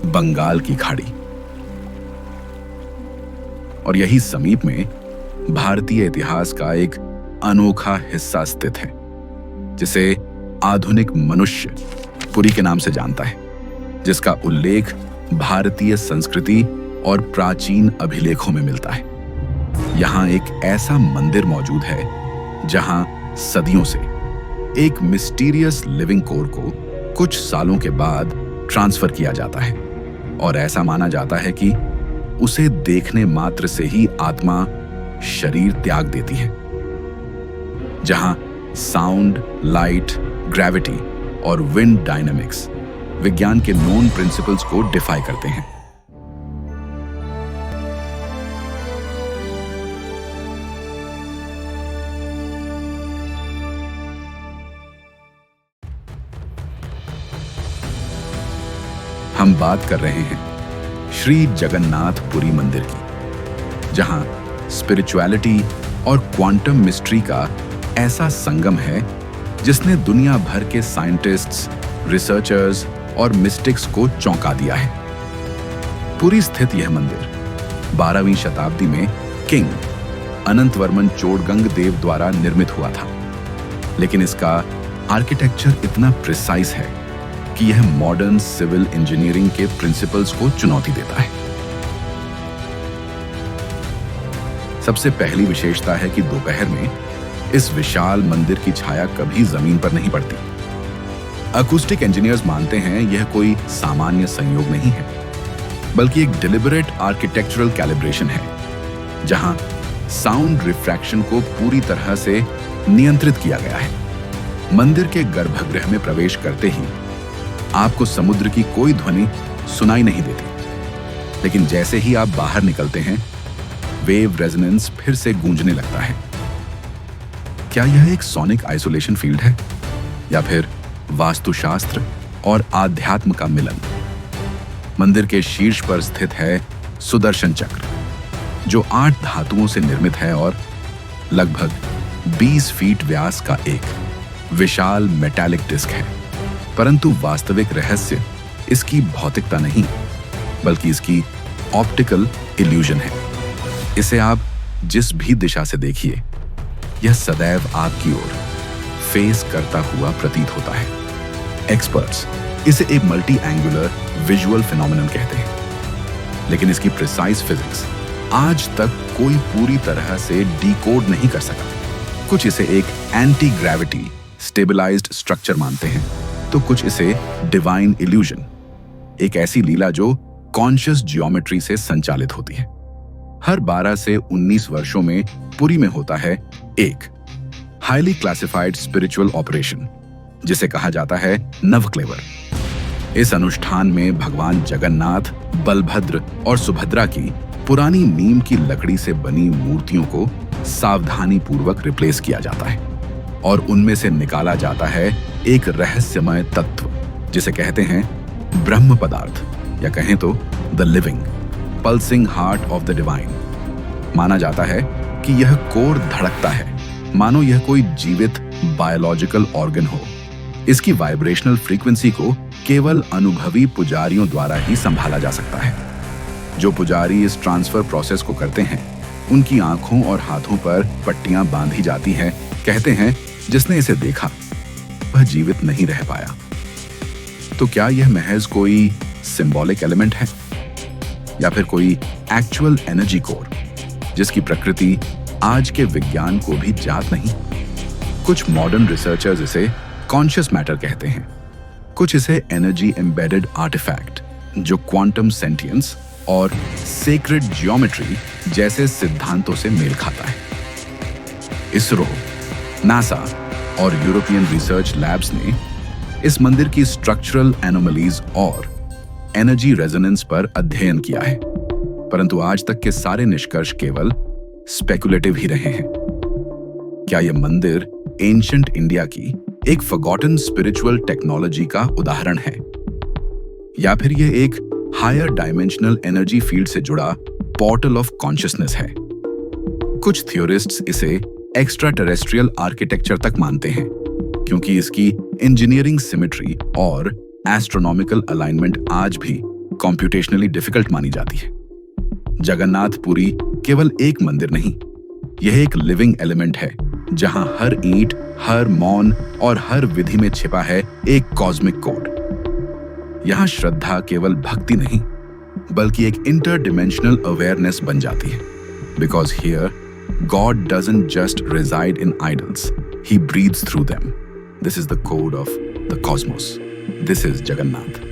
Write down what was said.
बंगाल की खाड़ी। और यही समीप में भारतीय इतिहास का एक अनोखा हिस्सा स्थित है, जिसे आधुनिक मनुष्य पुरी के नाम से जानता है, जिसका उल्लेख भारतीय संस्कृति और प्राचीन अभिलेखों में मिलता है। यहाँ एक ऐसा मंदिर मौजूद है जहाँ सदियों से एक मिस्टीरियस लिविंग कोर को कुछ सालों के बाद ट्रांसफर किया जाता है, और ऐसा माना जाता है कि उसे देखने मात्र से ही आत्मा शरीर त्याग देती है। जहां साउंड, लाइट, ग्रेविटी और विंड डायनामिक्स विज्ञान के नोन प्रिंसिपल्स को डिफाई करते हैं। हम बात कर रहे हैं श्री जगन्नाथ पुरी मंदिर की, जहां स्पिरिचुअलिटी और क्वांटम मिस्ट्री का ऐसा संगम है जिसने दुनिया भर के साइंटिस्ट्स, रिसर्चर्स और मिस्टिक्स को चौंका दिया है। पुरी स्थित यह मंदिर 12वीं शताब्दी में किंग अनंतवर्मन चोडगंग देव द्वारा निर्मित हुआ था, लेकिन इसका आर्किटेक्चर इतना प्रिसाइज है कि यह मॉडर्न सिविल इंजीनियरिंग के प्रिंसिपल्स को चुनौती देता है। सबसे पहली विशेषता है कि दोपहर में इस विशाल मंदिर की छाया कभी जमीन पर नहीं पड़ती। अकूस्टिक इंजीनियर्स मानते हैं यह कोई सामान्य संयोग नहीं है, बल्कि एक डिलिबरेट आर्किटेक्चरल कैलिब्रेशन है, जहां साउंड रिफ्रैक्शन को पूरी तरह से नियंत्रित किया गया है। मंदिर के गर्भगृह में प्रवेश करते ही आपको समुद्र की कोई ध्वनि सुनाई नहीं देती, लेकिन जैसे ही आप बाहर निकलते हैं, वेव रेजोनेंस फिर से गूंजने लगता है। क्या यह एक सोनिक आइसोलेशन फील्ड है, या फिर वास्तुशास्त्र और आध्यात्म का मिलन? मंदिर के शीर्ष पर स्थित है सुदर्शन चक्र, जो 8 धातुओं से निर्मित है और लगभग 20 फीट व्यास का एक विशाल मेटालिक डिस्क है। परंतु वास्तविक रहस्य इसकी भौतिकता नहीं, बल्कि इसकी ऑप्टिकल इल्यूजन है। इसे आप जिस भी दिशा से देखिए, यह सदैव आपकी ओर फेस करता हुआ प्रतीत होता है। एक्सपर्ट्स इसे एक मल्टी एंगुलर विजुअल फिनोमेनन कहते हैं, लेकिन इसकी प्रिसाइज फिजिक्स आज तक कोई पूरी तरह से डिकोड नहीं कर सका। कुछ इसे एक एंटी ग्रेविटी स्टेबलाइज्ड स्ट्रक्चर मानते हैं, तो कुछ इसे डिवाइन इल्यूजन, एक ऐसी लीला जो कॉन्शियस जियोमेट्री से संचालित होती है। हर 12 से 19 वर्षों में पुरी में होता है एक हाईली क्लासिफाइड स्पिरिचुअल ऑपरेशन, जिसे कहा जाता है नवक्लेवर। इस अनुष्ठान में भगवान जगन्नाथ, बलभद्र और सुभद्रा की पुरानी नीम की लकड़ी से बनी मूर्तियों को सावधानी पूर्वक रिप्लेस किया जाता है, और उनमें से निकाला जाता है एक रहस्यमय तत्व, जिसे कहते हैं ब्रह्म पदार्थ, या कहें तो the living pulsing heart of the divine. माना जाता है कि यह कोर धड़कता है, मानो यह कोई जीवित बायोलॉजिकल ऑर्गन हो। इसकी वाइब्रेशनल फ्रीक्वेंसी को केवल अनुभवी पुजारियों द्वारा ही संभाला जा सकता है। जो पुजारी इस ट्रांसफर प्रोसेस को करते हैं, उनकी आंखों और हाथों पर पट्टियां बांधी जाती हैं। कहते हैं जिसने इसे देखा वह जीवित नहीं रह पाया। तो क्या यह महज कोई सिंबॉलिक एलिमेंट है, या फिर कोई एक्चुअल एनर्जी कोर जिसकी प्रकृति आज के विज्ञान को भी ज्ञात नहीं? कुछ मॉडर्न रिसर्चर्स इसे कॉन्शियस मैटर कहते हैं, कुछ इसे एनर्जी एम्बेडेड आर्टिफैक्ट, जो क्वांटम सेंटियंस और सेक्रेड जियोमेट्री जैसे सिद्धांतों से मेल खाता है। इसरो, नासा और यूरोपियन रिसर्च लैब्स ने इस मंदिर की स्ट्रक्चरल एनोमलीज और एनर्जी रेजोनेंस पर अध्ययन किया है, परंतु आज तक के सारे निष्कर्ष केवल स्पेकुलेटिव ही रहे हैं। क्या यह मंदिर एंशिएंट इंडिया की एक फॉरगॉटन स्पिरिचुअल टेक्नोलॉजी का उदाहरण है, या फिर यह एक हायर डायमेंशनल एनर्जी फील्ड से जुड़ा पोर्टल ऑफ कॉन्शियसनेस है? कुछ थ्योरिस्ट्स इसे एक्स्ट्रा टेरेस्ट्रियल आर्किटेक्चर तक मानते हैं, क्योंकि इसकी इंजीनियरिंग सिमेट्री और एस्ट्रोनॉमिकल अलाइनमेंट आज भी कॉम्प्यूटेशनली डिफिकल्ट मानी जाती है। जगन्नाथपुरी केवल एक मंदिर नहीं, यह एक लिविंग एलिमेंट है जहां हर ईंट, हर मौन और हर विधि में छिपा है एक कॉस्मिक कोड। यहां श्रद्धा केवल भक्ति नहीं बल्कि एक इंटरडिमेंशनल अवेयरनेस बन जाती है। Because here God doesn't just reside in idols, he breathes through them. This is the code of the cosmos. This is Jagannath.